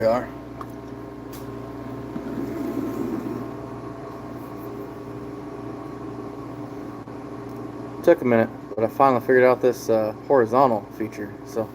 We are. Took a minute, but I finally figured out this horizontal feature. So,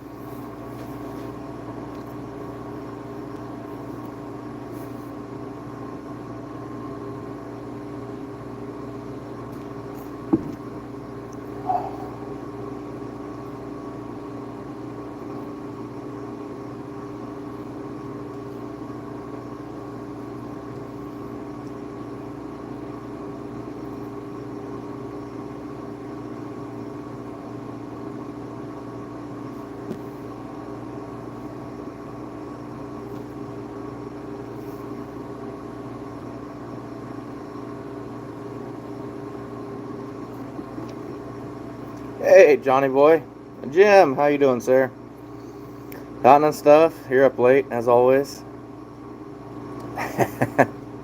hey, Johnny boy, Jim, how you doing, sir? Cotton and stuff. You're up late as always.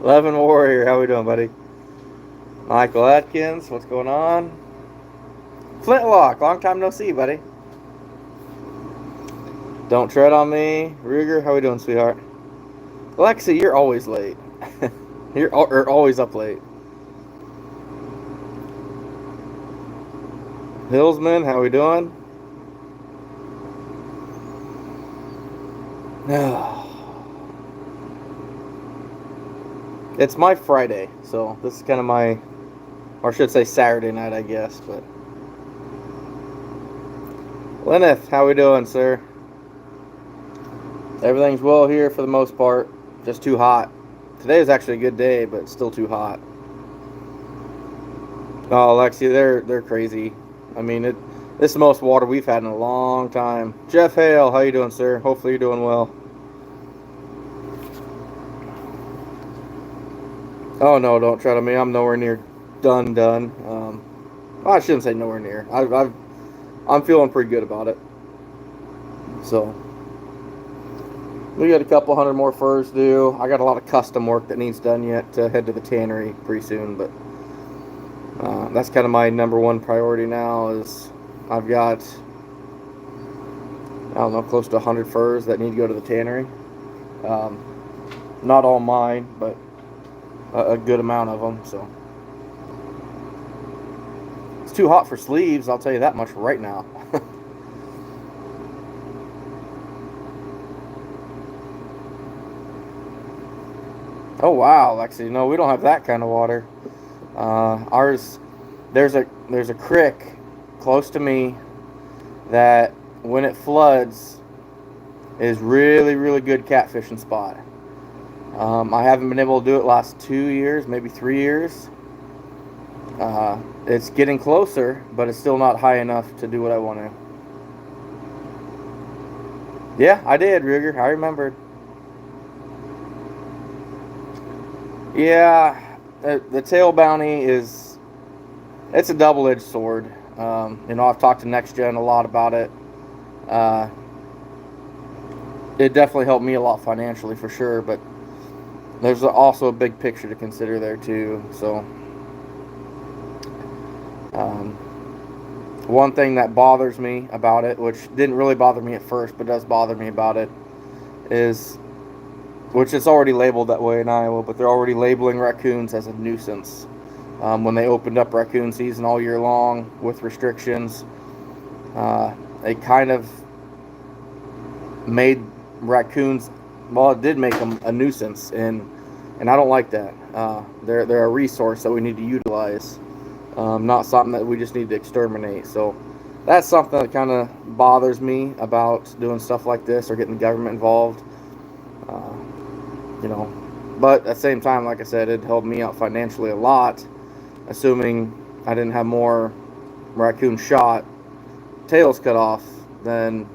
Levin Warrior, how we doing, buddy? Michael Atkins, what's going on? Flintlock, long time no see, buddy. Don't tread on me. Ruger, how we doing, sweetheart? Lexi, you're always late. You're always up late. Hillsman, how we doing? It's my Friday, so this is kind of my, or I should say Saturday night, I guess. But Lenneth, how we doing, sir? Everything's well here for the most part. Just too hot. Today is actually a good day, but still too hot. Oh, Lexi, they're crazy. I mean, this is the most water we've had in a long time. Jeff Hale, how you doing, sir? Hopefully you're doing well. Oh no, don't try to me. I'm nowhere near done. Well, I shouldn't say nowhere near. I'm feeling pretty good about it. So we got a couple hundred more furs due. I got a lot of custom work that needs done yet to head to the tannery pretty soon, but that's kind of my number one priority now. Is I've got, I don't know, close to 100 furs that need to go to the tannery. Not all mine, but a good amount of them. So it's too hot for sleeves, I'll tell you that much right now. Oh wow, Lexi, no, we don't have that kind of water. Ours, there's a creek close to me that when it floods is really good catfishing spot. I haven't been able to do it last 2 years, maybe 3 years. It's getting closer, but it's still not high enough to do what I want to. Yeah, I did, Ruger. I remembered. Yeah, the tail bounty it's a double-edged sword. I've talked to Next Gen a lot about it. It definitely helped me a lot financially for sure, but there's also a big picture to consider there too. So, one thing that bothers me about it, which didn't really bother me at first, but does bother me about it, is, which it's already labeled that way in Iowa, but they're already labeling raccoons as a nuisance. When they opened up raccoon season all year long with restrictions, it kind of made raccoons, well, it did make them a nuisance, and I don't like that. They're a resource that we need to utilize, not something that we just need to exterminate. So that's something that kind of bothers me about doing stuff like this or getting the government involved. But at the same time, like I said, it helped me out financially a lot, assuming I didn't have more raccoons shot, tails cut off, then,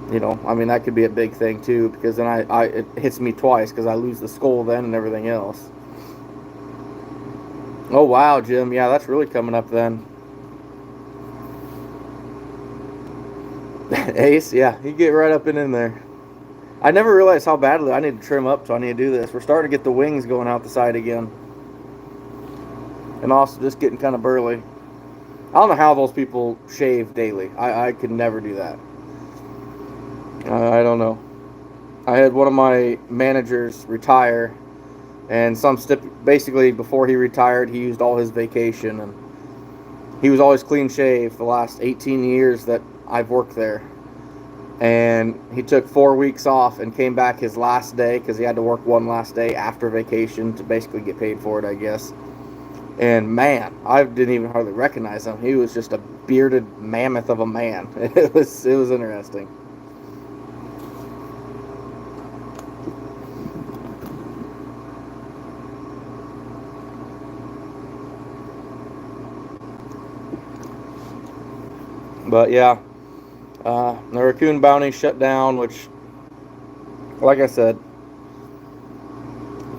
that could be a big thing too, because then it hits me twice because I lose the skull then and everything else. Oh wow, Jim, yeah, that's really coming up then. Ace, yeah, you get right up and in there. I never realized how badly I need to trim up, so I need to do this. We're starting to get the wings going out the side again. And also just getting kind of burly. I don't know how those people shave daily. I could never do that. I don't know. I had one of my managers retire, and basically before he retired, he used all his vacation, and he was always clean shaved the last 18 years that I've worked there. And he took 4 weeks off and came back his last day because he had to work one last day after vacation to basically get paid for it, I guess. And man, I didn't even hardly recognize him. He was just a bearded mammoth of a man. It was interesting. But yeah, the raccoon bounty shut down, which, like I said,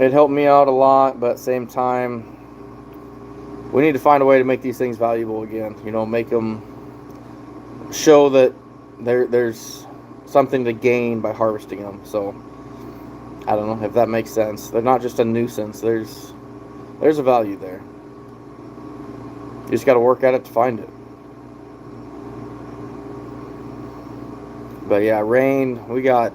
it helped me out a lot, but at the same time, we need to find a way to make these things valuable again. Make them show that there's something to gain by harvesting them. So, I don't know if that makes sense. They're not just a nuisance. There's a value there. You just got to work at it to find it. But yeah, rain, we got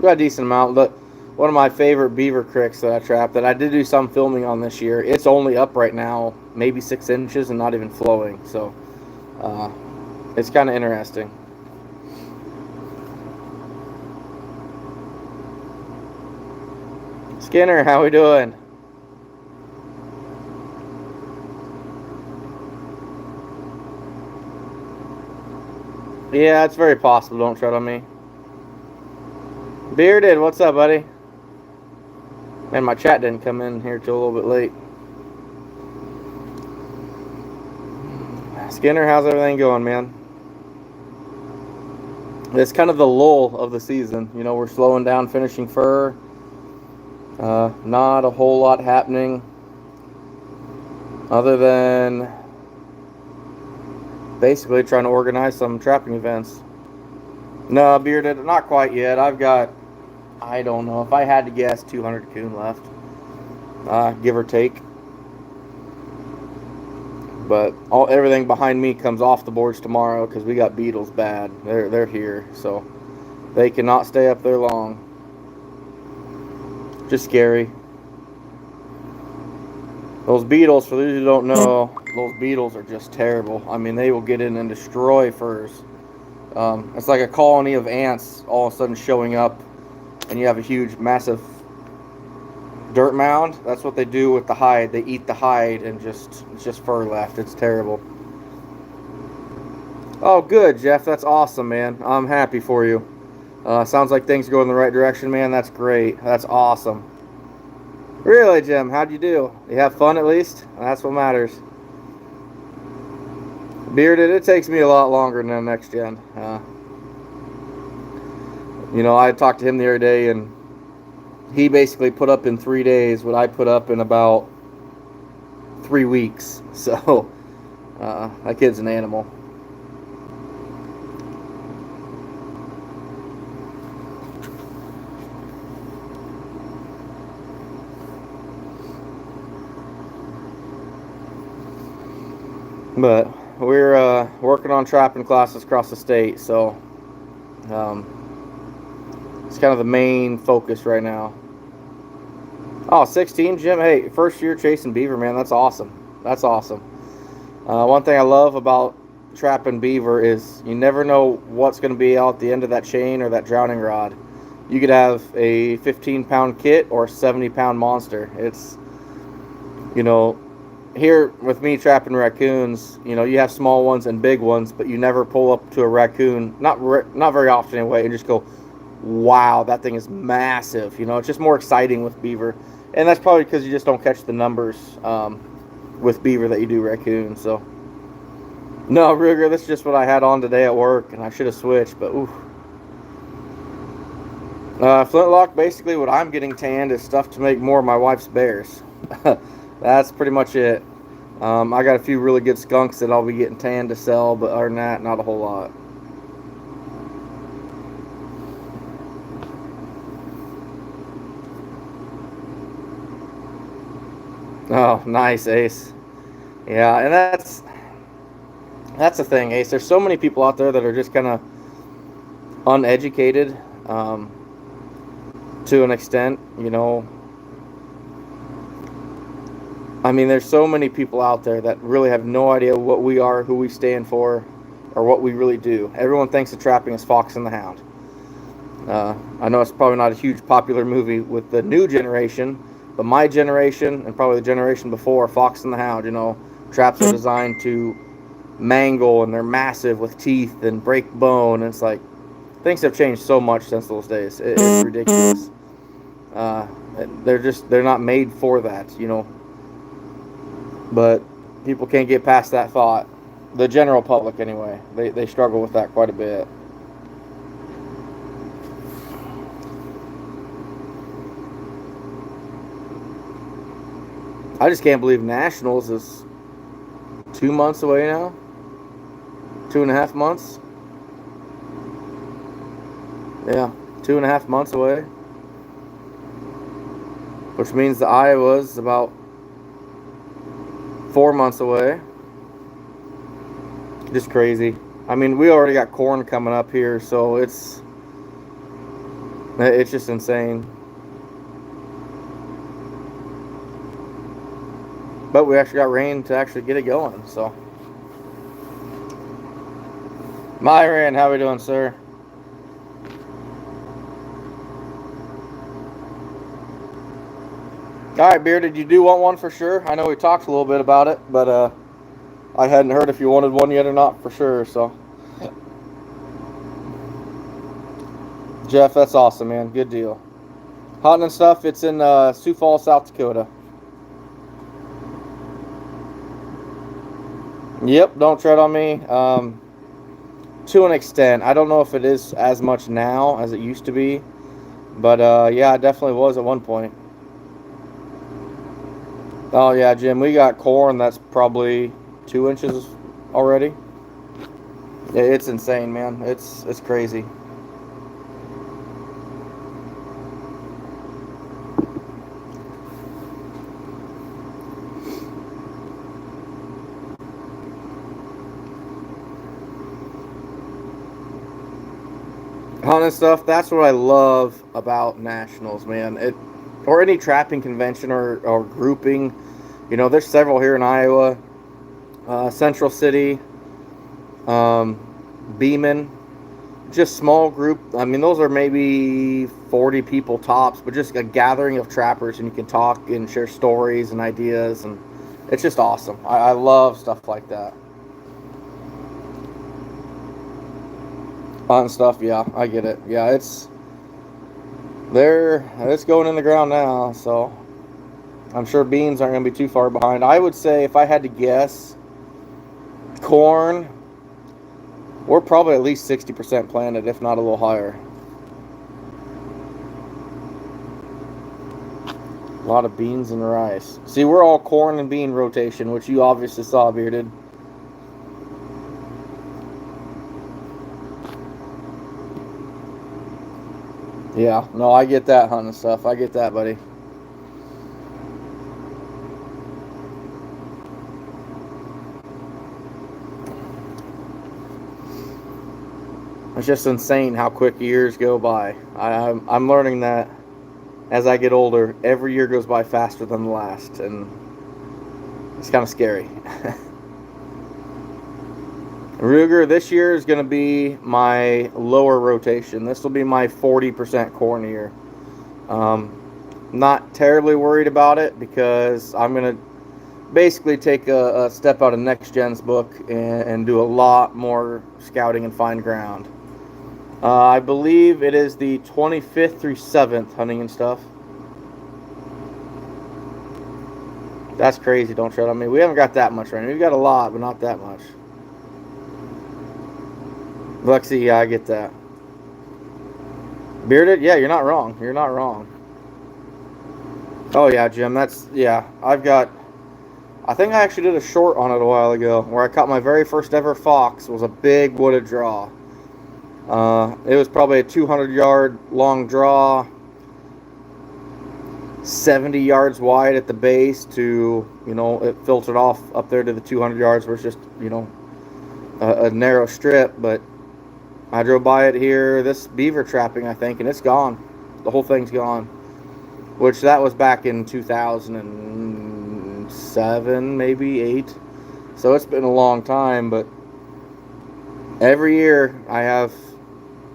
a decent amount. But one of my favorite beaver creeks that I trapped, that I did do some filming on this year, it's only up right now maybe 6 inches and not even flowing. So it's kind of interesting. Skinner, how we doing? Yeah, it's very possible. Don't tread on me. Bearded, what's up, buddy? Man, my chat didn't come in here till a little bit late. Skinner, how's everything going, man? It's kind of the lull of the season. We're slowing down finishing fur. Not a whole lot happening other than basically trying to organize some trapping events. No, bearded, not quite yet. I've got, I don't know, if I had to guess, 200 coon left, give or take. But everything behind me comes off the boards tomorrow because we got beetles bad. They're here, so they cannot stay up there long. Just scary. Those beetles, for those who don't know, those beetles are just terrible. I mean, they will get in and destroy furs. It's like a colony of ants all of a sudden showing up, and you have a huge, massive dirt mound. That's what they do with the hide. They eat the hide, and it's just fur left. It's terrible. Oh, good, Jeff. That's awesome, man. I'm happy for you. Sounds like things go in the right direction, man. That's great. That's awesome. Really, Jim? How'd you do? You have fun at least? That's what matters. Bearded, it takes me a lot longer than the next gen. I talked to him the other day, and he basically put up in 3 days what I put up in about 3 weeks. So, that kid's an animal. But we're working on trapping classes across the state, so it's kind of the main focus right now. Oh, 16, Jim. Hey, first year chasing beaver, man. That's awesome. That's awesome. One thing I love about trapping beaver is you never know what's going to be out the end of that chain or that drowning rod. You could have a 15-pound kit or a 70-pound monster. It's, here with me trapping raccoons, you have small ones and big ones, but you never pull up to a raccoon, not very often anyway, and just go, wow, that thing is massive. It's just more exciting with beaver, and that's probably because you just don't catch the numbers with beaver that you do raccoons. So no, Ruger, that's just what I had on today at work, and I should have switched, but ooh. Flintlock, basically what I'm getting tanned is stuff to make more of my wife's bears. That's pretty much it. I got a few really good skunks that I'll be getting tanned to sell, but other than that, not a whole lot. Oh, nice, Ace. Yeah, and that's the thing, Ace. There's so many people out there that are just kind of uneducated. to an extent, you know. I mean, there's so many people out there that really have no idea what we are, who we stand for, or what we really do. Everyone thinks of trapping as Fox and the Hound. I know it's probably not a huge popular movie with the new generation, but my generation and probably the generation before, Fox and the Hound, you know, traps are designed to mangle and they're massive with teeth and break bone. And it's like, things have changed so much since those days. It's ridiculous. Uh, they're not made for that, you know. But people can't get past that thought. The general public, anyway, they struggle with that quite a bit. I just can't believe Nationals is 2 months away now. 2.5 months. Yeah, 2.5 months away. Which means the Iowa's about 4 months away. Just crazy. I mean, we already got corn coming up here, so it's just insane. But we actually got rain to actually get it going, so. Myron, how we doing, sir? Alright, Bearded, you do want one for sure? I know we talked a little bit about it, but I hadn't heard if you wanted one yet or not for sure, so. Jeff, that's awesome, man. Good deal. Hunting and stuff, it's in Sioux Falls, South Dakota. Yep, don't tread on me. To an extent. I don't know if it is as much now as it used to be. But, yeah, it definitely was at one point. Oh, yeah, Jim, we got corn that's probably 2 inches already. It's insane, man. It's crazy. Hunting stuff, that's what I love about Nationals, man. Or any trapping convention or grouping. You know, there's several here in Iowa. Central City, Beeman, just small group. I mean, those are maybe 40 people tops, but just a gathering of trappers, and you can talk and share stories and ideas, and it's just awesome. I love stuff like that. Hunting stuff, yeah, I get it. Yeah, it's going in the ground now, so I'm sure beans aren't going to be too far behind. I would say, if I had to guess, corn, we're probably at least 60% planted, if not a little higher. A lot of beans and rice. See, we're all corn and bean rotation, which you obviously saw, Bearded. Yeah, no, I get that hunting stuff. I get that, buddy. It's just insane how quick years go by. I'm learning that as I get older, every year goes by faster than the last, and it's kind of scary. Ruger, this year is going to be my lower rotation. This will be my 40% corn year. Not terribly worried about it because I'm going to basically take a step out of Next Gen's book and do a lot more scouting and find ground. I believe it is the 25th through 7th hunting and stuff. That's crazy, don't tread on me. We haven't got that much rain. We've got a lot, but not that much. Lexi, yeah, I get that. Bearded, yeah, you're not wrong. You're not wrong. Oh, yeah, Jim, yeah, I think I actually did a short on it a while ago, where I caught my very first ever fox. It was a big wooded draw. It was probably a 200-yard long draw, 70 yards wide at the base to, you know, it filtered off up there to the 200 yards where it's just, you know, a narrow strip. But I drove by it here, this beaver trapping, I think, and it's gone. the whole thing's gone. Which that was back in 2007, maybe 8. So it's been a long time, but every year I have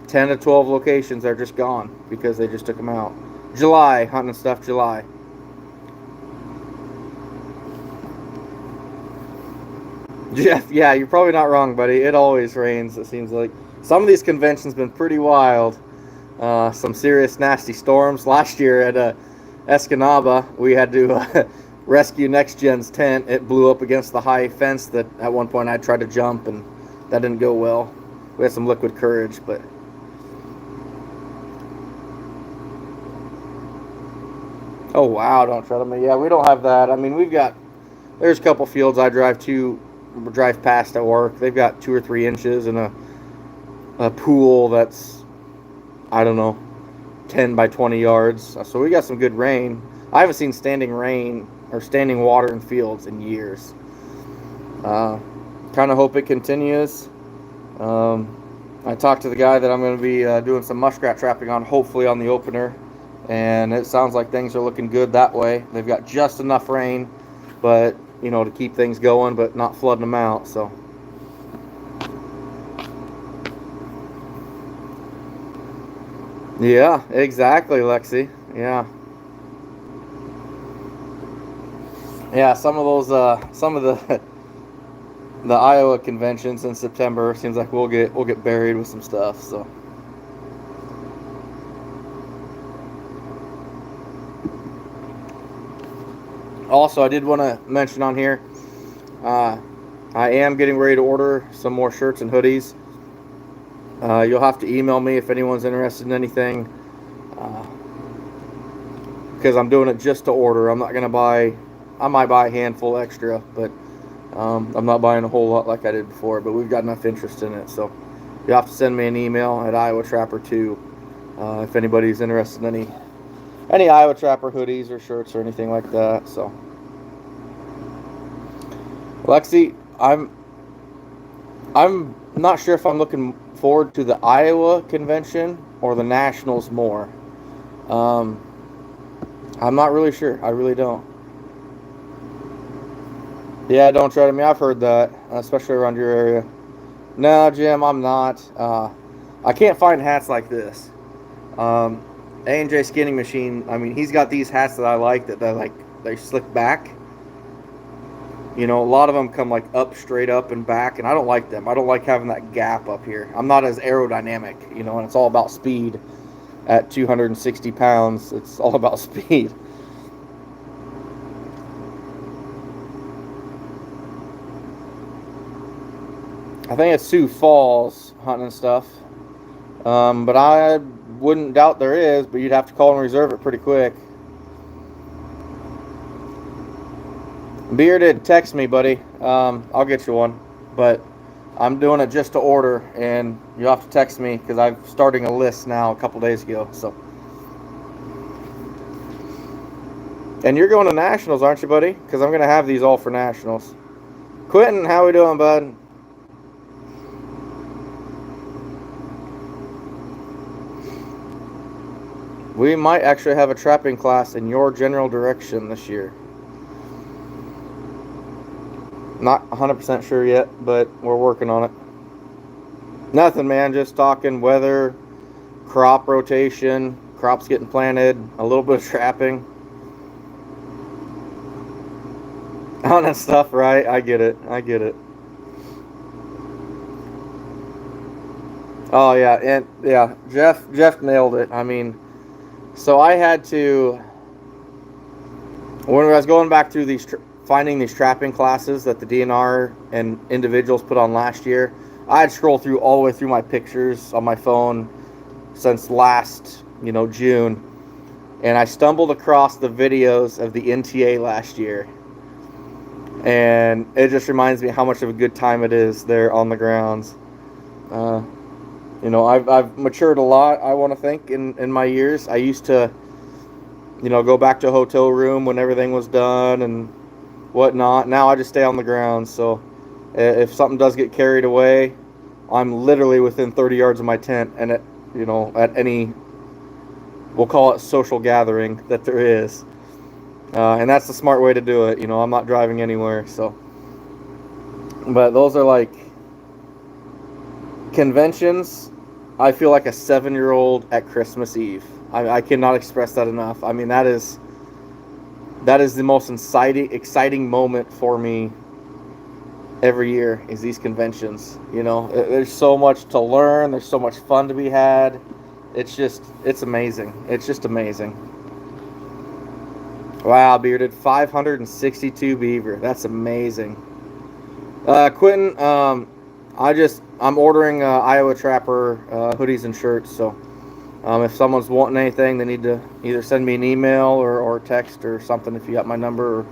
10 to 12 locations that are just gone because they just took them out. July, hunting stuff, July. Jeff, yeah, you're probably not wrong, buddy. It always rains, it seems like. Some of these conventions been pretty wild. Some serious nasty storms. Last year at Escanaba, we had to rescue Next Gen's tent. It blew up against the high fence that at one point I tried to jump, and that didn't go well. We had some liquid courage, but... Oh, wow, don't tread on me. Yeah, we don't have that. I mean, there's a couple fields I drive past at work. They've got 2 or 3 inches and a pool that's, I don't know, 10 by 20 yards. So we got some good rain. I haven't seen standing rain or standing water in fields in years. Kind of hope it continues. I talked to the guy that I'm going to be doing some muskrat trapping on, hopefully on the opener, and it sounds like things are looking good that way. They've got just enough rain, but to keep things going, but not flooding them out. So yeah, exactly, Lexi. Yeah, some of the Iowa conventions in September seems like we'll get buried with some stuff. So also, I did want to mention on here, I am getting ready to order some more shirts and hoodies. You'll have to email me if anyone's interested in anything, because I'm doing it just to order. I'm not going to buy. I might buy a handful extra, but I'm not buying a whole lot like I did before. But we've got enough interest in it, so you'll have to send me an email at Iowa Trapper 2 if anybody's interested in any Iowa Trapper hoodies or shirts or anything like that. So Lexi, I'm not sure if I'm looking forward to the Iowa convention or the Nationals more. I'm not really sure. I really don't. Yeah, don't try to me. I've heard that, especially around your area. No, Jim, I'm not. I can't find hats like this. A&J Skinning Machine, I mean, he's got these hats that I like that they slick back. A lot of them come like up, straight up and back, and I don't like them. I don't like having that gap up here. I'm not as aerodynamic, and it's all about speed. At 260 pounds, it's all about speed. I think it's Sioux Falls hunting and stuff. But I wouldn't doubt there is, but you'd have to call and reserve it pretty quick. Bearded, text me, buddy. I'll get you one. But I'm doing it just to order, and you'll have to text me because I'm starting a list now a couple days ago. So, and you're going to Nationals, aren't you, buddy? Because I'm going to have these all for Nationals. Quentin, how we doing, bud? We might actually have a trapping class in your general direction this year. Not 100% sure yet, but we're working on it. Nothing, man. Just talking weather, crop rotation, crops getting planted, a little bit of trapping. On that stuff, right? I get it. Oh, yeah. And, yeah, Jeff nailed it. I mean, so I had to, when I was going back through finding these trapping classes that the DNR and individuals put on last year, I had scrolled through all the way through my pictures on my phone since last, June, and I stumbled across the videos of the NTA last year, and it just reminds me how much of a good time it is there on the grounds. I've matured a lot, I want to think, in my years. I used to, go back to a hotel room when everything was done and whatnot. Now I just stay on the ground. So if something does get carried away, I'm literally within 30 yards of my tent, and at any we'll call it social gathering that there is. And that's the smart way to do it. You know, I'm not driving anywhere, so. But those are like conventions. I feel like a 7-year-old at Christmas Eve. I cannot express that enough. I mean, that is the most exciting moment for me every year, is these conventions. You know, there's so much to learn. There's so much fun to be had. It's amazing. It's just amazing. Wow, Bearded, 562 beaver. That's amazing. Quentin, I'm ordering Iowa Trapper hoodies and shirts. So if someone's wanting anything, they need to either send me an email or text or something if you got my number, or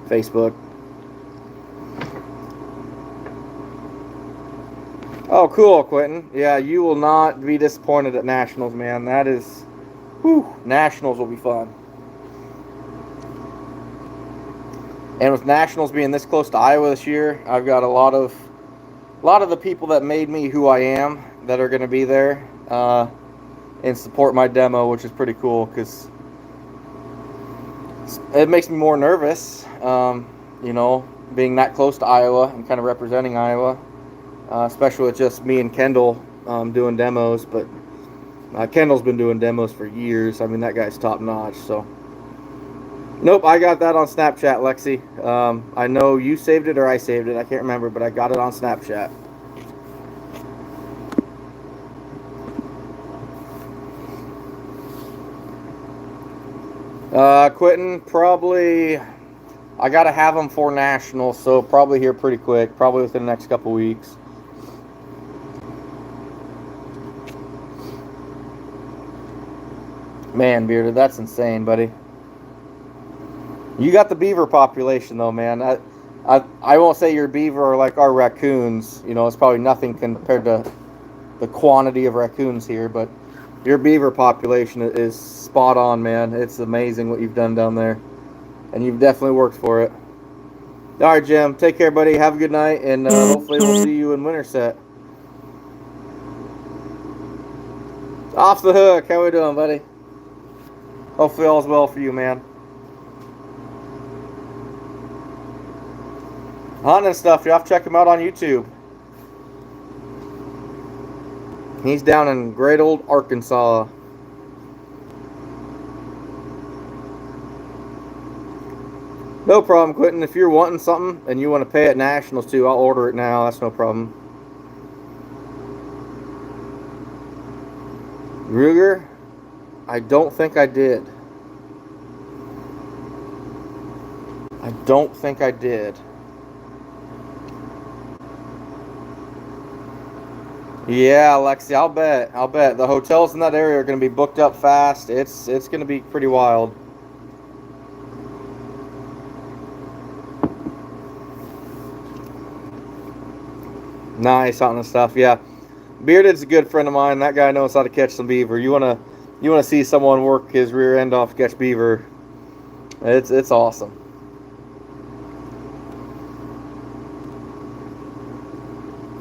Facebook. Oh, cool, Quentin. Yeah, you will not be disappointed at Nationals, man. That is, Nationals will be fun. And with Nationals being this close to Iowa this year, I've got a lot of the people that made me who I am that are going to be there and support my demo, which is pretty cool because it makes me more nervous, you know, being that close to Iowa and kind of representing Iowa, especially with just me and Kendall doing demos. But Kendall's been doing demos for years. I mean, that guy's top notch, so. Nope, I got that on Snapchat, Lexi. I know you saved it or I saved it. I can't remember, but I got it on Snapchat. Quentin, probably, I got to have them for Nationals, so probably here pretty quick, probably within the next couple weeks. Man, Bearded, that's insane, buddy. You got the beaver population, though, man. I won't say your beaver are like our raccoons. You know, it's probably nothing compared to the quantity of raccoons here, but your beaver population is spot on, man. It's amazing what you've done down there, and you've definitely worked for it. All right, Jim. Take care, buddy. Have a good night, and hopefully we'll see you in Winterset. Off the hook. How we doing, buddy? Hopefully all's well for you, man. Hunting and stuff, you have to check him out on YouTube. He's down in great old Arkansas. No problem, Quentin. If you're wanting something and you want to pay at Nationals too, I'll order it now. That's no problem. Ruger? I don't think I did. I don't think I did. Yeah, Alexi, I'll bet. The hotels in that area are going to be booked up fast. It's going to be pretty wild. Nice hunting and stuff. Yeah, Bearded's a good friend of mine. That guy knows how to catch some beaver. You wanna see someone work his rear end off to catch beaver? It's awesome.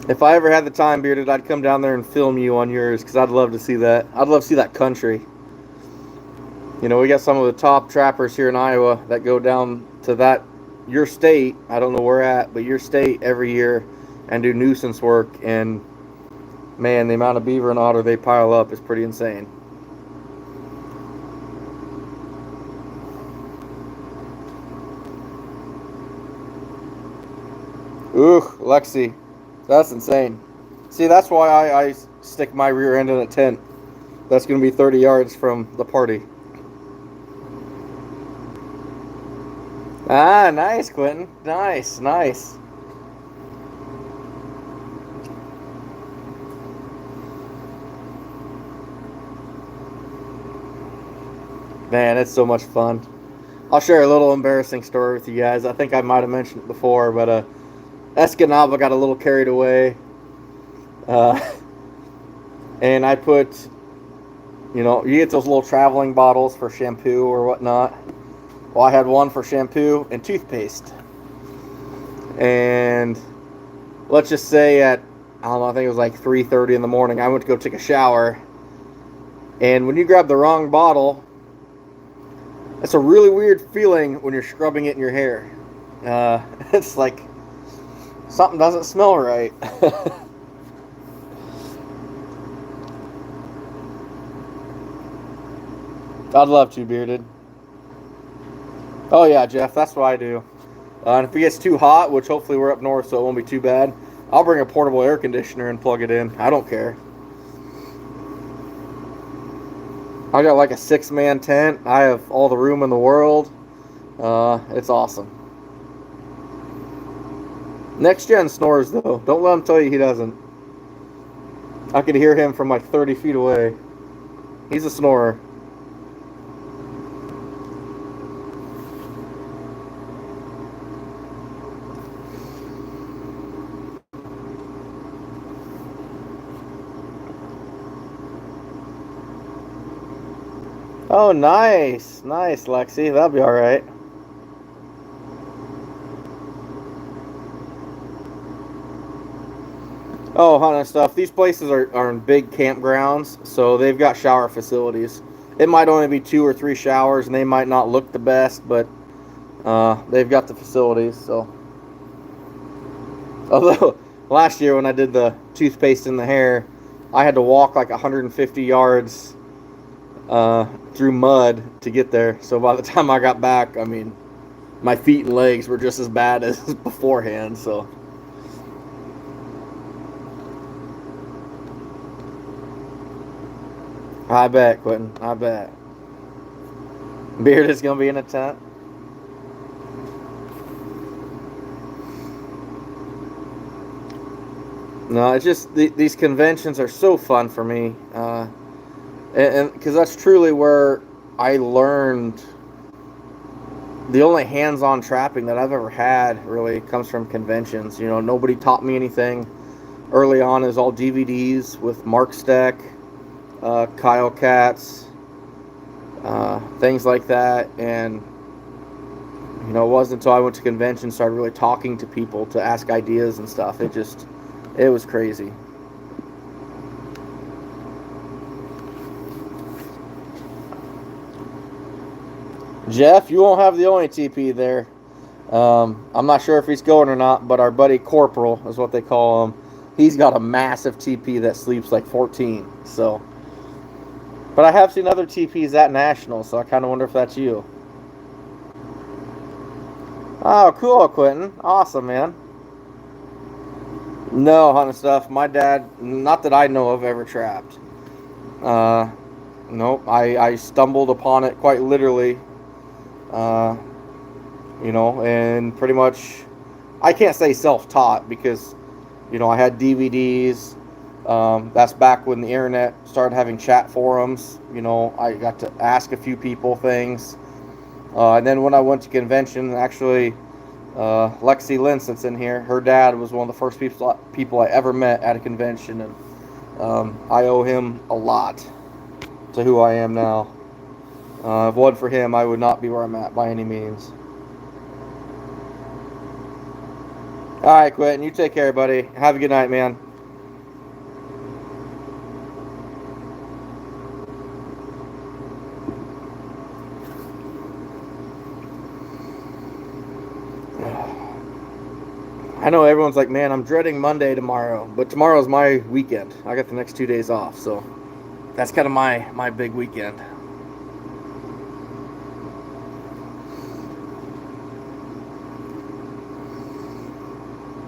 If I ever had the time, Bearded, I'd come down there and film you on yours, because I'd love to see that. I'd love to see that country. You know, we got some of the top trappers here in Iowa that go down to your state, I don't know where at, but your state every year and do nuisance work. And, man, the amount of beaver and otter they pile up is pretty insane. Ooh, Lexi. That's insane. See, that's why I stick my rear end in a tent. That's going to be 30 yards from the party. Ah, nice, Quentin. Nice. Man, it's so much fun. I'll share a little embarrassing story with you guys. I think I might have mentioned it before, but Escanaba got a little carried away. And I put, you know, you get those little traveling bottles for shampoo or whatnot. Well, I had one for shampoo and toothpaste. And let's just say at, I don't know, I think it was like 3:30 in the morning, I went to go take a shower. And when you grab the wrong bottle, it's a really weird feeling when you're scrubbing it in your hair. It's like something doesn't smell right. I'd love to, bearded. Oh yeah, Jeff, that's what I do. And if it gets too hot, which hopefully we're up north, so it won't be too bad, I'll bring a portable air conditioner and plug it in. I don't care. I got like a 6-man tent. I have all the room in the world. It's awesome. Next gen snores though. Don't let him tell you he doesn't. I could hear him from like 30 feet away. He's a snorer. Oh, nice. Nice, Lexi. That'll be all right. Oh, hunting stuff. These places are in big campgrounds, so they've got shower facilities. It might only be 2 or 3 showers, and they might not look the best, but they've got the facilities. So, although last year when I did the toothpaste in the hair, I had to walk like 150 yards through mud to get there. So by the time I got back, I mean, my feet and legs were just as bad as beforehand. So. I bet, Quentin. I bet. Beard is going to be in a tent. No, it's just these conventions are so fun for me. And because that's truly where I learned the only hands-on trapping that I've ever had really comes from conventions. You know, nobody taught me anything. Early on, it was all DVDs with Mark Steck, Kyle Katz, things like that. And, you know, it wasn't until I went to conventions, started really talking to people to ask ideas and stuff. It was crazy. Jeff, you won't have the only TP there. I'm not sure if he's going or not, but our buddy Corporal is what they call him. He's got a massive TP that sleeps like 14. So, but I have seen other TPs at Nationals, so I kind of wonder if that's you. Oh, cool, Quentin. Awesome, man. No, hunting stuff. My dad, not that I know of, ever trapped. Nope. I stumbled upon it quite literally. You know, and pretty much, I can't say self-taught because, you know, I had DVDs. That's back when the internet started having chat forums. You know, I got to ask a few people things. And then when I went to convention, actually, Lexi Lynn, that's in here, her dad was one of the first people I ever met at a convention, and I owe him a lot to who I am now. If it wasn't for him, I would not be where I'm at by any means. All right, Quentin, you take care, buddy. Have a good night, man. I know everyone's like, man, I'm dreading Monday tomorrow, but tomorrow's my weekend. I got the next 2 days off, so that's kind of my big weekend.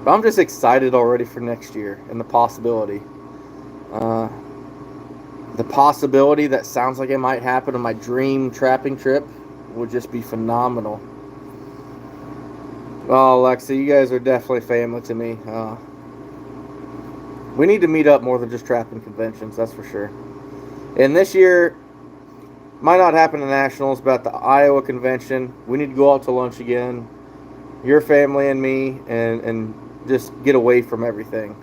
But I'm just excited already for next year and the possibility. The possibility that sounds like it might happen on my dream trapping trip would just be phenomenal. Oh, Alexa, you guys are definitely family to me. We need to meet up more than just trapping conventions, that's for sure. And this year, might not happen at Nationals, but at the Iowa convention, we need to go out to lunch again. Your family and me, and just get away from everything.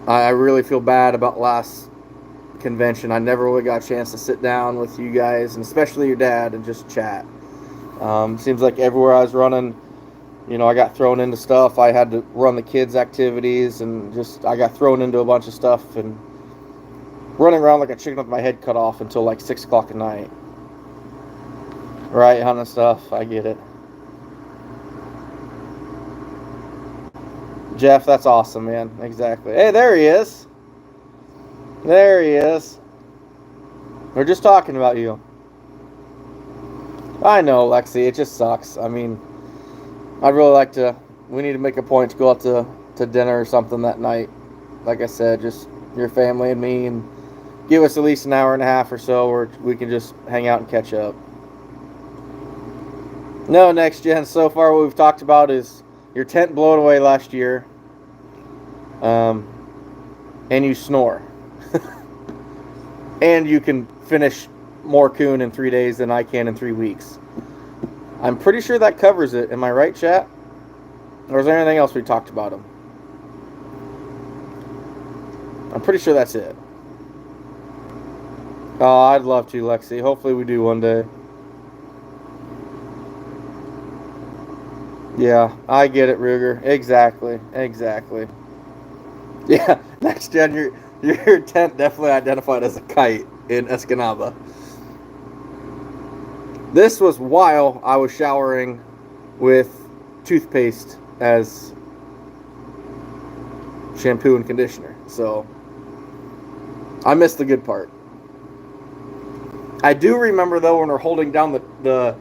I really feel bad about last convention. I never really got a chance to sit down with you guys, and especially your dad, and just chat. Seems like everywhere I was running, you know, I got thrown into stuff. I had to run the kids' activities, and just I got thrown into a bunch of stuff, and running around like a chicken with my head cut off until like 6 o'clock at night. Right, hunting stuff. I get it. Jeff, that's awesome, man. Exactly. Hey, there he is. There he is. We're just talking about you. I know, Lexi. It just sucks. I mean, I'd really like to. We need to make a point to go out to dinner or something that night. Like I said, just your family and me, and give us at least an hour and a half or so where we can just hang out and catch up. No, next gen. So far, what we've talked about is your tent blowing away last year, and you snore, and you can finish more coon in 3 days than I can in 3 weeks. I'm pretty sure that covers it. Am I right, chat? Or is there anything else we talked about him? I'm pretty sure that's it. Oh, I'd love to, Lexi. Hopefully we do one day. Yeah, I get it, Ruger. Exactly. Exactly. Yeah, next gen, your tent definitely identified as a kite in Escanaba. This was while I was showering with toothpaste as shampoo and conditioner. So I missed the good part. I do remember though when we're holding down the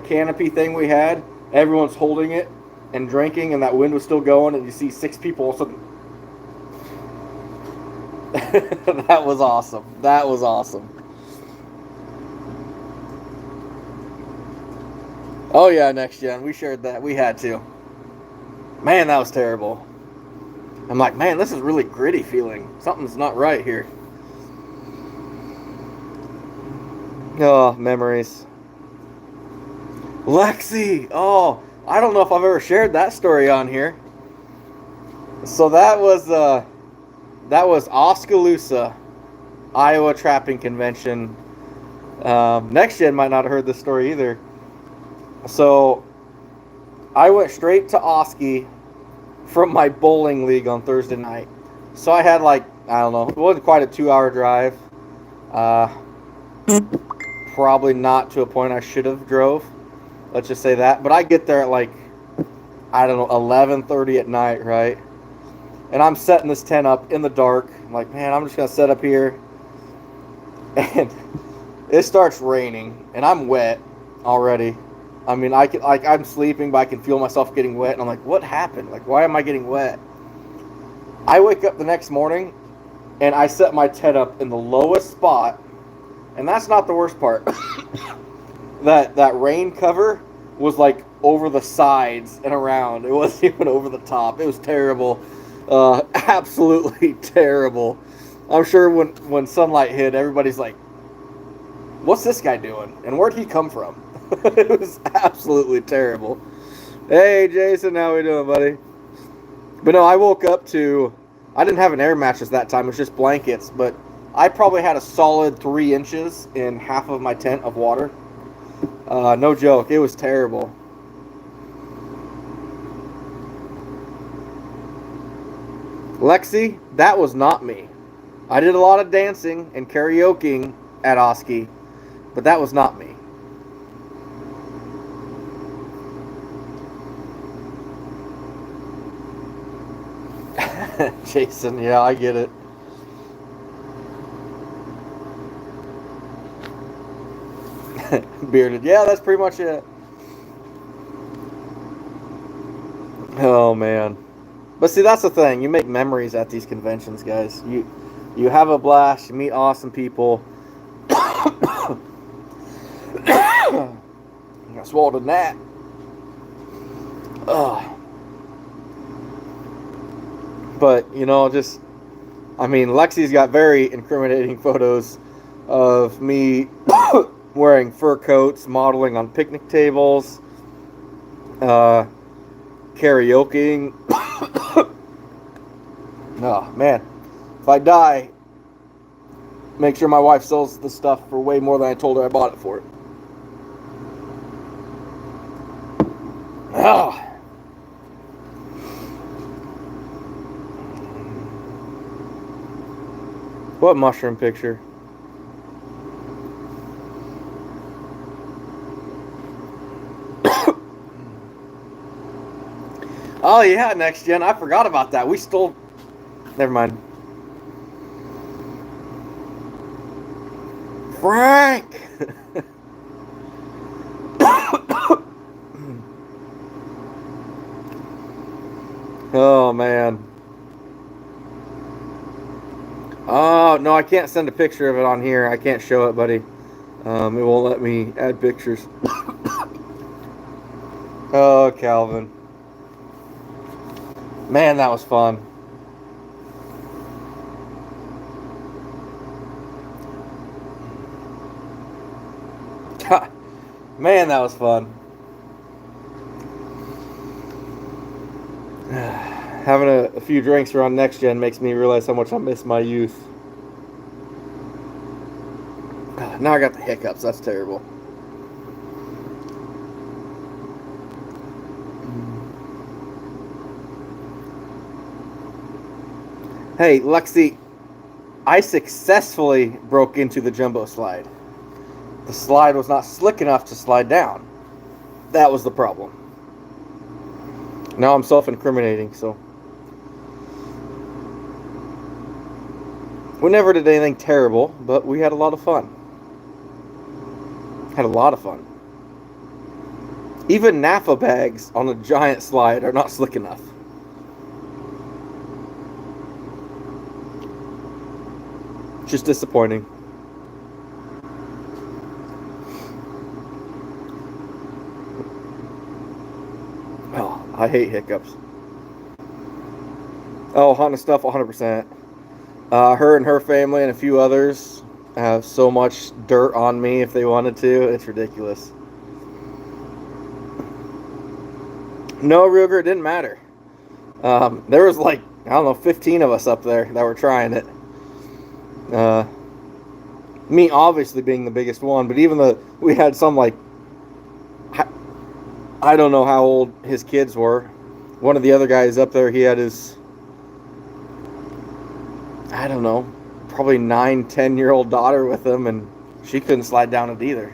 canopy thing we had, everyone's holding it and drinking, and that wind was still going, and you see 6 people all of a sudden. That was awesome. That was awesome. Oh yeah, next gen. We shared that. We had to. Man, that was terrible. I'm like, man, this is really gritty feeling. Something's not right here. Oh, memories. Lexi! Oh, I don't know if I've ever shared that story on here. So that was Oskaloosa, Iowa Trapping Convention. Next gen might not have heard this story either. So I went straight to Oski from my bowling league on Thursday night. So I had like, I don't know, it wasn't quite a 2-hour drive. Probably not to a point I should have drove. Let's just say that. But I get there at like, I don't know, 11:30 at night, right? And I'm setting this tent up in the dark. I'm like, man, I'm just going to set up here. And it starts raining. And I'm wet already. I mean, I'm sleeping, but I can feel myself getting wet. And I'm like, what happened? Like, why am I getting wet? I wake up the next morning, and I set my tent up in the lowest spot. And that's not the worst part. that rain cover was like over the sides and around. It wasn't even over the top. It was terrible. Absolutely terrible. I'm sure when sunlight hit, everybody's like, what's this guy doing? And where'd he come from? It was absolutely terrible. Hey, Jason, how we doing, buddy? But no, I woke up to, I didn't have an air mattress that time. It was just blankets, but I probably had a solid 3 inches in half of my tent of water. No joke. It was terrible. Lexi, that was not me. I did a lot of dancing and karaokeing at Oski, but that was not me. Jason, yeah, I get it. Bearded. Yeah, that's pretty much it. Oh, man. But see, that's the thing. You make memories at these conventions, guys. You have a blast. You meet awesome people. I swallowed a gnat. Ugh. But, you know, just, I mean, Lexi's got very incriminating photos of me wearing fur coats, modeling on picnic tables, karaokeing. Oh, man. If I die, make sure my wife sells the stuff for way more than I told her I bought it for. Oh. What mushroom picture? Oh yeah, next gen. I forgot about that. We stole. Never mind. Frank. Oh man. Oh no, I can't send a picture of it on here. I can't show it, buddy. It won't let me add pictures. Oh, Calvin. Man, that was fun. Man, that was fun. Having a few drinks around next gen makes me realize how much I miss my youth. Now I got the hiccups. That's terrible. Hey, Lexi, I successfully broke into the jumbo slide. The slide was not slick enough to slide down. That was the problem. Now I'm self-incriminating, so. We never did anything terrible, but we had a lot of fun. Had a lot of fun. Even NAFA bags on a giant slide are not slick enough. Just disappointing. Oh, I hate hiccups. Oh, haunted stuff, 100%. Her and her family and a few others have so much dirt on me if they wanted to. It's ridiculous. No, Ruger, it didn't matter. There was like, I don't know, 15 of us up there that were trying it. Me obviously being the biggest one, but even we had some like, I don't know how old his kids were. One of the other guys up there, he had his, I don't know, probably 9, 10-year-old daughter with him, and she couldn't slide down it either.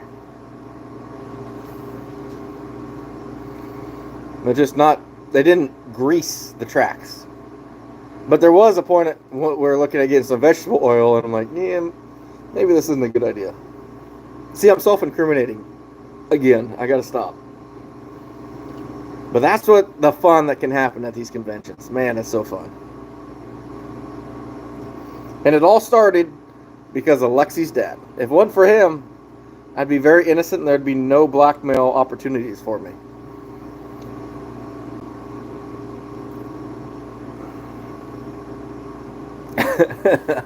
They're just not, they didn't grease the tracks. But there was a point at we're looking at getting some vegetable oil, and I'm like, yeah, maybe this isn't a good idea. See, I'm self-incriminating. Again, I gotta stop. But that's what the fun that can happen at these conventions. Man, it's so fun. And it all started because of Lexi's dad. If it wasn't for him, I'd be very innocent and there'd be no blackmail opportunities for me.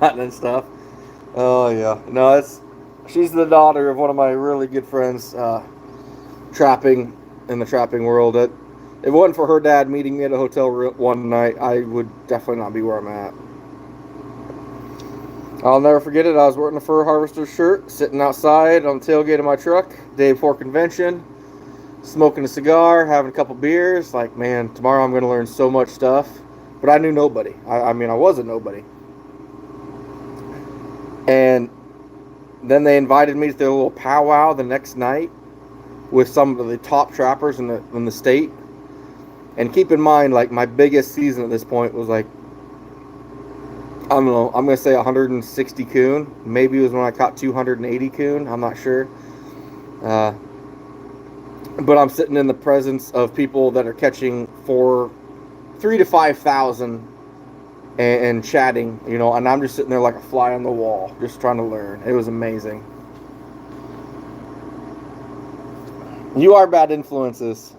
And stuff. Oh yeah. No, she's the daughter of one of my really good friends, trapping in the trapping world. If it wasn't for her dad meeting me at a hotel one night, I would definitely not be where I'm at. I'll never forget it. I was wearing a fur harvester shirt, sitting outside on the tailgate of my truck, day before convention, smoking a cigar, having a couple beers. Like, man, tomorrow I'm going to learn so much stuff. But I knew nobody. I mean, I was a nobody. And then they invited me to their little powwow the next night with some of the top trappers in the state. And keep in mind, like, my biggest season at this point was like, I don't know, I'm going to say 160 coon. Maybe it was when I caught 280 coon. I'm not sure. But I'm sitting in the presence of people that are catching for 3,000 to 5,000 and chatting, you know, and I'm just sitting there like a fly on the wall, just trying to learn. It was amazing. You are bad influences.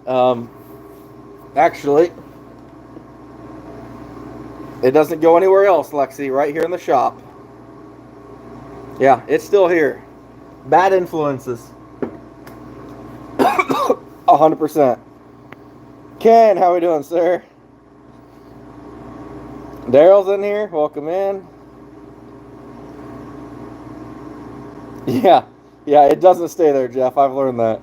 Actually, it doesn't go anywhere else, Lexi, right here in the shop. Yeah, it's still here. Bad influences. 100%. Ken, how we doing, sir? Daryl's in here. Welcome in. Yeah, it doesn't stay there, Jeff. I've learned that.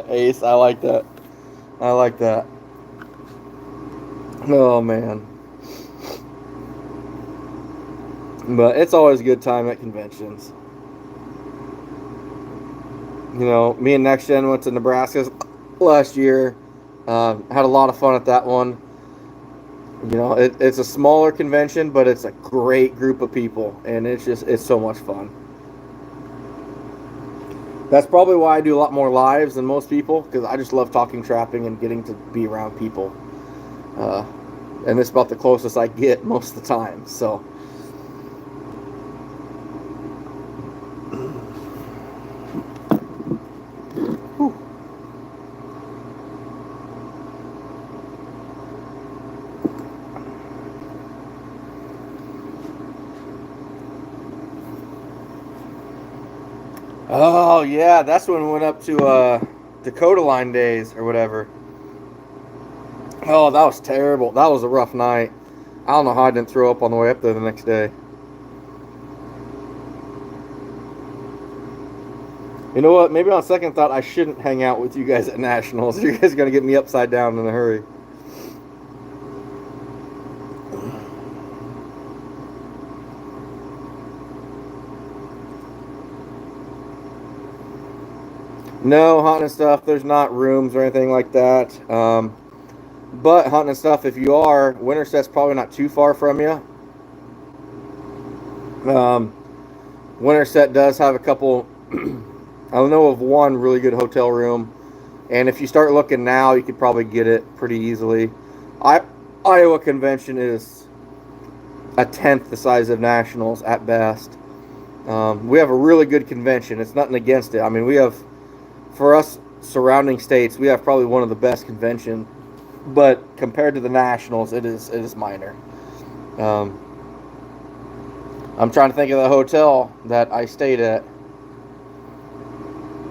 Ace, I like that. I like that. Oh man. But it's always a good time at conventions. You know, me and Next Gen went to Nebraska last year. Had a lot of fun at that one. You know, it's a smaller convention, but it's a great group of people, and it's so much fun. That's probably why I do a lot more lives than most people, because I just love talking trapping and getting to be around people. Uh, and it's about the closest I get most of the time. So, oh yeah, that's when we went up to Dakota Line days or whatever. Oh, that was terrible. That was a rough night. I don't know how I didn't throw up on the way up there the next day. You know what? Maybe on second thought, I shouldn't hang out with you guys at Nationals. You guys are going to get me upside down in a hurry. No, hunting and stuff, there's not rooms or anything like that. But hunting and stuff, if you are, Winterset's probably not too far from you. Um, Winterset does have a couple, I know of one really good hotel room. And if you start looking now, you could probably get it pretty easily. Iowa Convention is a tenth the size of Nationals at best. We have a really good convention. It's nothing against it. I mean, we have, for us surrounding states, we have probably one of the best conventions. But compared to the Nationals, it is minor. Um, I'm trying to think of the hotel that I stayed at.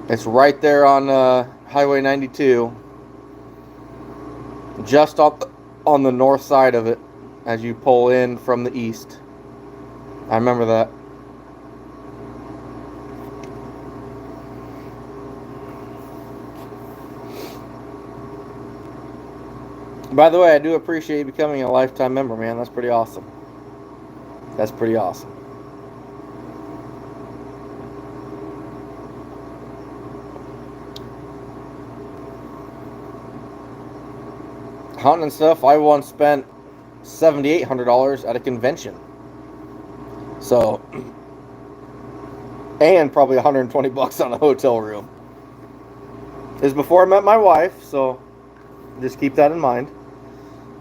It's right there on Highway 92, just on the north side of it as you pull in from the east. I remember that. By the way, I do appreciate you becoming a lifetime member, man. That's pretty awesome. That's pretty awesome. Hunting and stuff, I once spent $7,800 at a convention. So, and probably $120 on a hotel room. This is before I met my wife, so just keep that in mind.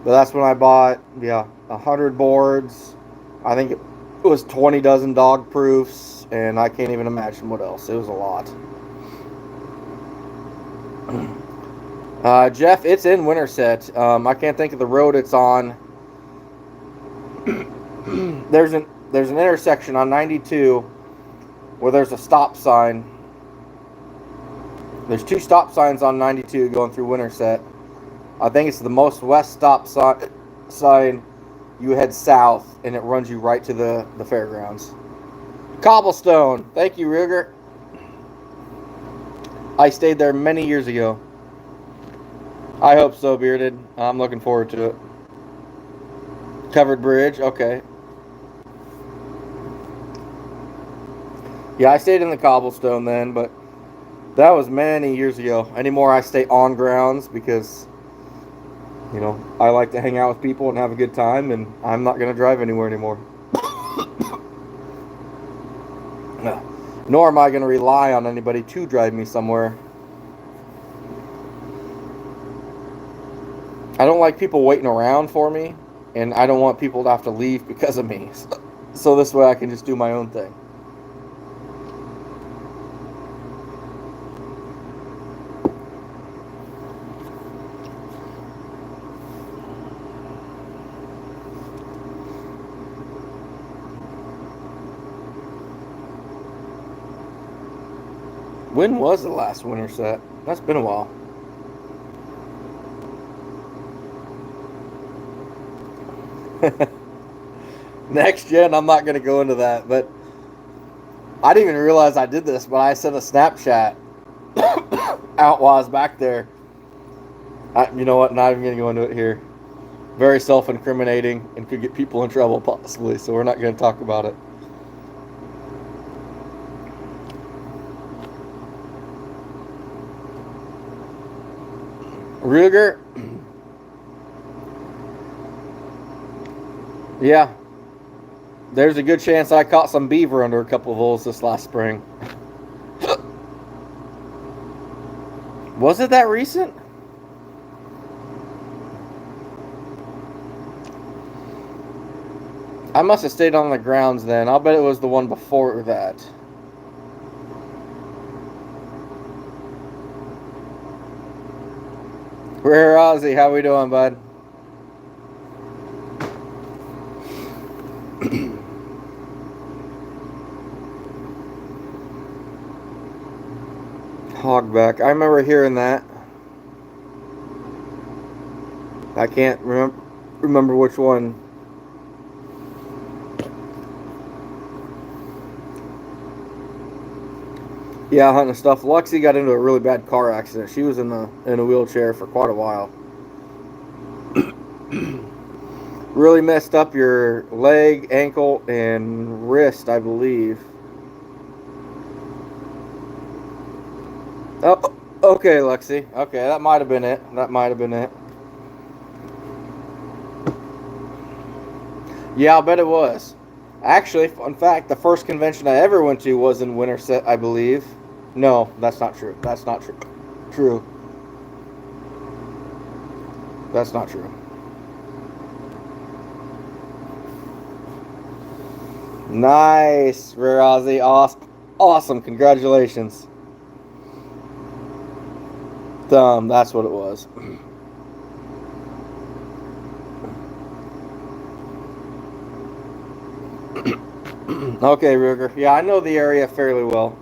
But that's when I bought, 100 boards. I think it was 20 dozen dog proofs, and I can't even imagine what else. It was a lot. Jeff, it's in Winterset. I can't think of the road it's on. There's an intersection on 92 where there's a stop sign. There's 2 stop signs on 92 going through Winterset. I think it's the most west stop sign. You head south, and it runs you right to the fairgrounds. Cobblestone. Thank you, Ruger. I stayed there many years ago. I hope so, Bearded. I'm looking forward to it. Covered bridge. Okay. Yeah, I stayed in the Cobblestone then, but that was many years ago. Anymore, I stay on grounds because, I like to hang out with people and have a good time, and I'm not going to drive anywhere anymore. Nor am I going to rely on anybody to drive me somewhere. I don't like people waiting around for me, and I don't want people to have to leave because of me. So this way I can just do my own thing. When was the last Winterset? That's been a while. Next gen, I'm not going to go into that, but I didn't even realize I did this, but I sent a Snapchat out while I was back there. You know what? Not even going to go into it here. Very self-incriminating and could get people in trouble possibly. So we're not going to talk about it. Ruger. Yeah. There's a good chance I caught some beaver under a couple of holes this last spring. Was it that recent? I must have stayed on the grounds then. I'll bet it was the one before that. Rare Ozzy, how we doing, bud? Hogback. I remember hearing that. I can't remember which one. Yeah, hunting stuff. Luxie got into a really bad car accident. She was in a wheelchair for quite a while. Really messed up your leg, ankle, and wrist, I believe. Oh, okay, Lexi. Okay, that might have been it. That might have been it. Yeah, I'll bet it was. Actually, in fact, the first convention I ever went to was in Winterset, I believe. No, that's not true. That's not true. True. That's not true. Nice, Rare Ozzy. Awesome. Awesome. Congratulations. That's what it was. Okay, Ruger. Yeah, I know the area fairly well.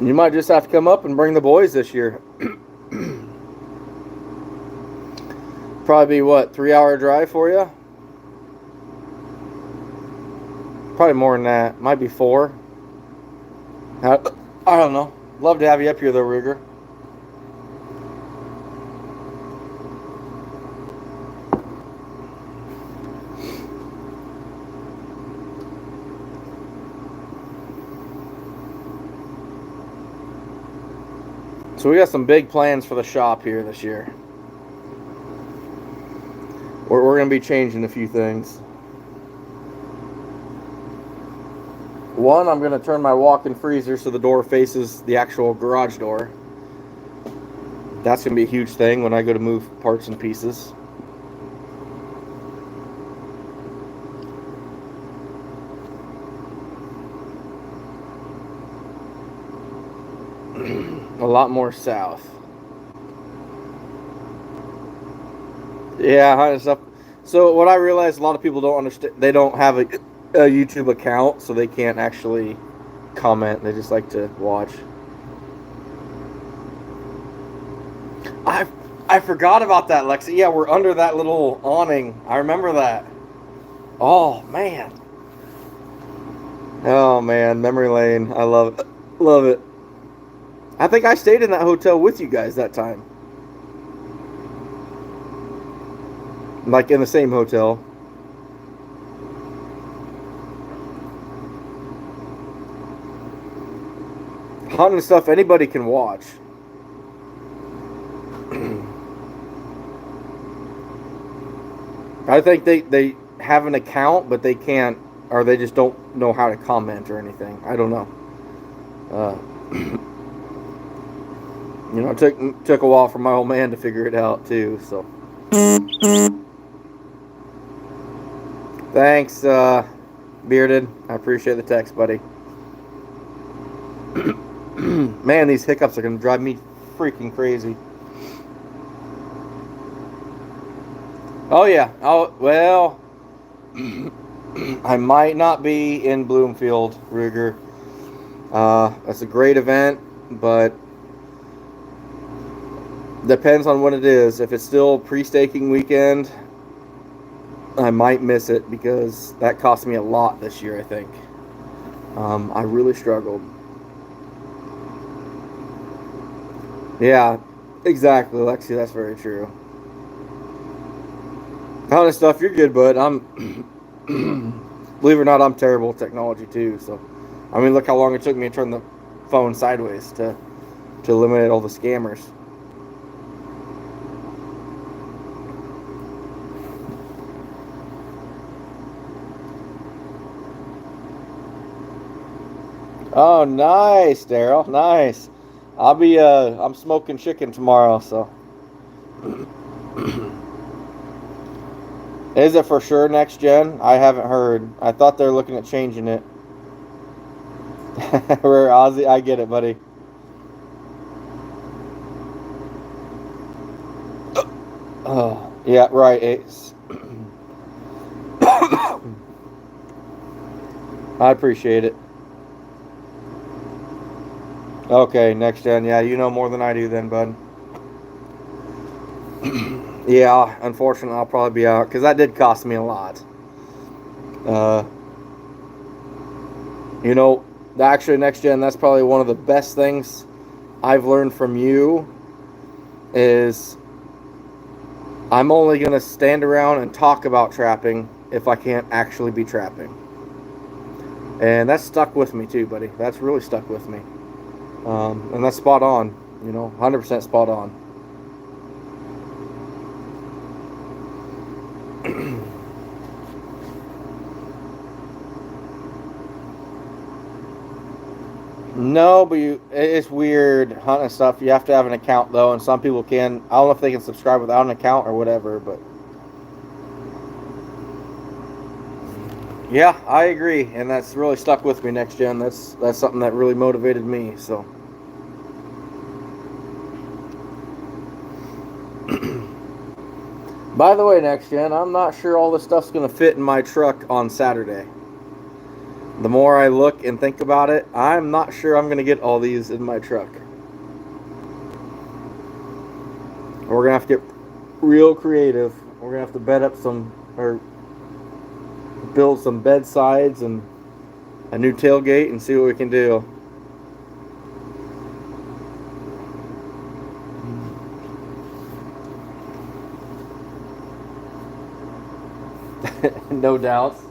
You might just have to come up and bring the boys this year. Probably be what, 3-hour drive for you? Probably more than that. Might be 4. I don't know. Love to have you up here though, Ruger. So we got some big plans for the shop here this year. We're going to be changing a few things. One, I'm going to turn my walk-in freezer so the door faces the actual garage door. That's going to be a huge thing when I go to move parts and pieces. A lot more south. Yeah, hunting stuff. So what I realize, a lot of people don't understand. They don't have a YouTube account, so they can't actually comment. They just like to watch. I forgot about that, Lexi. Yeah, we're under that little awning. I remember that. Oh man. Oh man, memory lane. I love it. Love it. I think I stayed in that hotel with you guys that time. Like in the same hotel. Hunting stuff anybody can watch. I think they have an account, but they can't, or they just don't know how to comment or anything. I don't know. It took a while for my old man to figure it out too. So, thanks, Bearded. I appreciate the text, buddy. Man, these hiccups are gonna drive me freaking crazy. Oh yeah. Oh well. I might not be in Bloomfield, Ruger. It's a great event, but Depends on what it is. If it's still pre-staking weekend, I might miss it because that cost me a lot this year, I think. I really struggled. Yeah, exactly, Lexi. That's very true. Honest stuff, you're good, bud. Believe it or not, I'm terrible with technology too. So, I mean, look how long it took me to turn the phone sideways to eliminate all the scammers. Oh, nice, Daryl. Nice. I'm smoking chicken tomorrow, so. Is it for sure next gen? I haven't heard. I thought they're looking at changing it. Where Ozzy, I get it, buddy. Oh, yeah, right. I appreciate it. Okay, next gen. Yeah, you know more than I do then, bud. Yeah, unfortunately, I'll probably be out because that did cost me a lot. Uh, you know, actually, next gen, that's probably one of the best things I've learned from you is I'm only going to stand around and talk about trapping if I can't actually be trapping. And that's stuck with me too, buddy. That's really stuck with me. And that's spot on, 100% spot on. No, but it's weird hunting stuff. You have to have an account though, and some people can. I don't know if they can subscribe without an account or whatever, but yeah, I agree, and that's really stuck with me. Next gen, that's something that really motivated me. So, by the way, next gen, I'm not sure all this stuff's gonna fit in my truck on Saturday. The more I look and think about it, I'm not sure I'm gonna get all these in my truck. We're gonna have to get real creative. We're gonna have to bed up some or build some bedsides and a new tailgate and see what we can do. No doubts.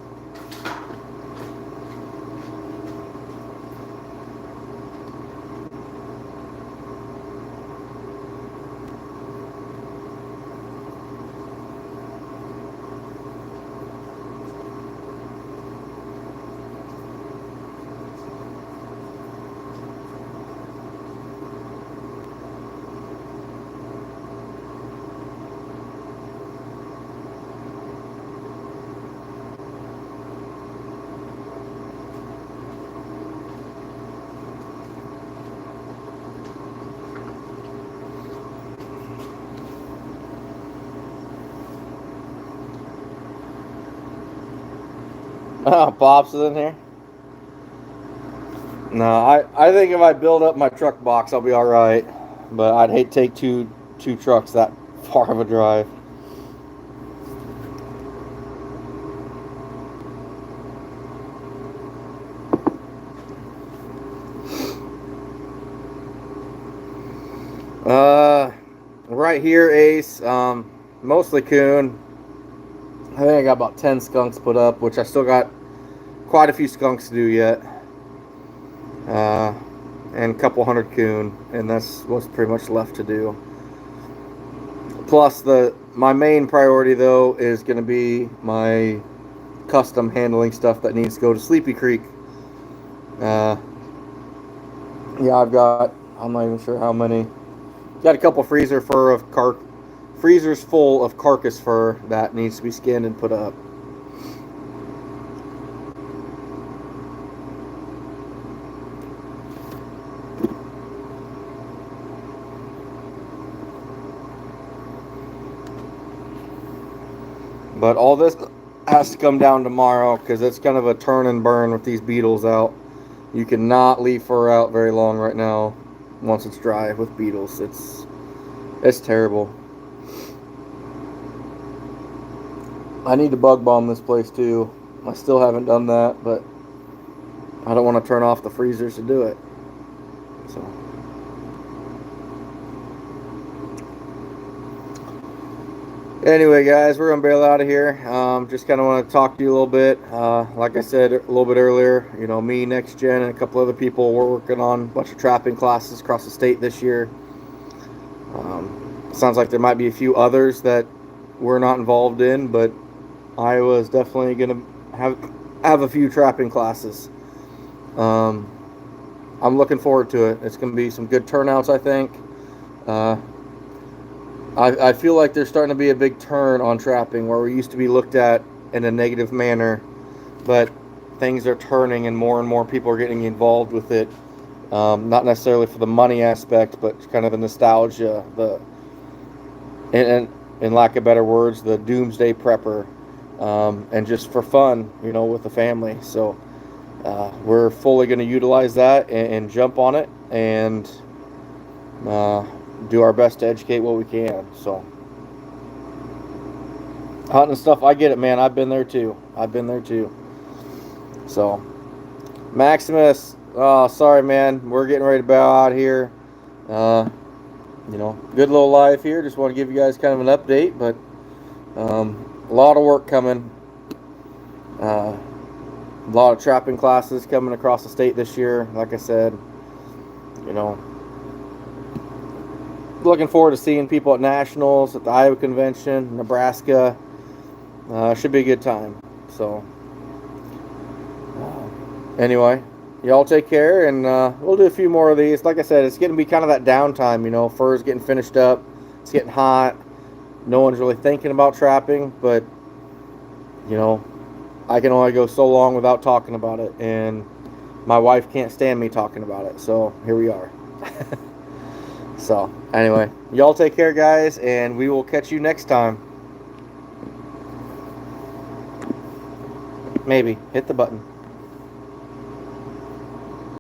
Oh, Pops is in here. No, I think if I build up my truck box, I'll be all right. But I'd hate to take two trucks that far of a drive. Uh, right here, Ace. Mostly coon. I think I got about 10 skunks put up, which I still got quite a few skunks to do yet. And a couple hundred coon, and that's what's pretty much left to do. Plus, my main priority though is going to be my custom handling stuff that needs to go to Sleepy Creek. Uh, yeah, I'm not even sure how many. Got a couple freezers full of carcass fur that needs to be skinned and put up. But all this has to come down tomorrow because it's kind of a turn and burn with these beetles out. You cannot leave fur out very long right now once it's dry with beetles. It's terrible. I need to bug bomb this place too. I still haven't done that, but I don't want to turn off the freezers to do it. So anyway, guys, we're gonna bail out of here. Just kind of want to talk to you a little bit. Like I said a little bit earlier, me, Next Gen, and a couple other people, we're working on a bunch of trapping classes across the state this year. Sounds like there might be a few others that we're not involved in, but Iowa is definitely gonna have a few trapping classes. Um, I'm looking forward to it. It's gonna be some good turnouts, I think. Uh, I feel like there's starting to be a big turn on trapping where we used to be looked at in a negative manner, but things are turning and more people are getting involved with it. Not necessarily for the money aspect, but kind of the nostalgia, and in lack of better words, the doomsday prepper, and just for fun, with the family. So we're fully going to utilize that and jump on it and do our best to educate what we can. So hunting stuff, I get it, man. I've been there too. So Maximus, oh, sorry, man. We're getting ready to bow out here. Good little life here. Just want to give you guys kind of an update, but a lot of work coming. A lot of trapping classes coming across the state this year. Like I said, looking forward to seeing people at nationals, at the Iowa convention, Nebraska. Should be a good time. So anyway, y'all take care, and we'll do a few more of these. Like I said, it's going to be kind of that downtime. Fur's getting finished up. It's getting hot. No one's really thinking about trapping, but I can only go so long without talking about it, and my wife can't stand me talking about it. So here we are. So anyway, y'all take care, guys, and we will catch you next time. Maybe hit the button.